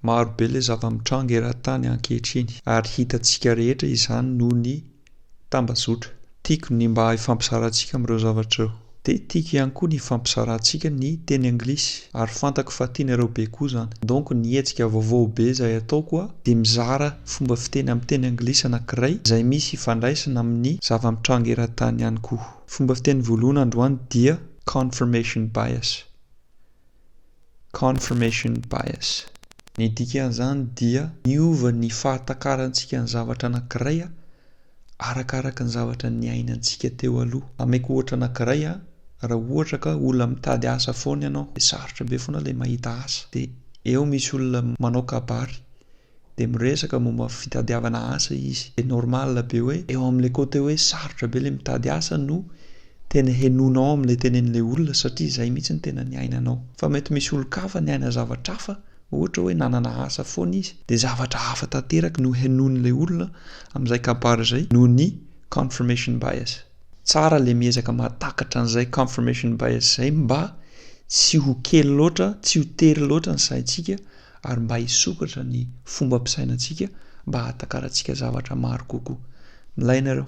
Maro be ilay zava-mitranga eran-tany ankehitriny ary hitantsika rehetra izany noho ny tambazotra. Tiako ny mba ifampizarantsika amin'ireo zavatra ireo. Dia tiako ihany koa ny ifampizarantsika ny teny anglisy ary fantako fa tianareo be koa izany. Donc ny hetsika vaovao be izay ataoko dia mizara fomba fiteny amin'ny teny anglisy anankiray izay misy ifandraisana amin'ny zava-mitranga eran-tany ihany koa. Fomba fiteny voalohany androany dia confirmation bias. Confirmation bias. Ny dikan'izany dia miova ny fahatakarantsika ny zavatra anankiray arakaraka ny zavatra niainantsika teo aloha. Ameko ohatra anankiray raha ohatra ka olona mitady asa foana ianao, dia sarotra be foana ilay mahita asa. Dia eo misy olona manao kabary dia miresaka momba fitadiavana asa izy. Dia normal be hoe eo amin'ilay côté hoe sarotra be ilay mitady asa no tena henonao amin'ilay tenen'ilay olona satria izay mihitsy ny tena niainanao. Fa mety misy olon-kafa niaina zavatra hafa, ohatra hoe nanana asa foana izy, dia zavatra hafa tanteraka no henon'ilay olona amin'izay kabary izay noho ny confirmation bias. Tsara ilay miezaka mahatakatra an'izay confirmation bias izay mba tsy ho kely loatra, tsy ho tery loatra ny saintsika ary mba hisokatra ny fomba ampiasainantsika mba hahatakarantsika zavatra maro kokoa. Milay ianareo.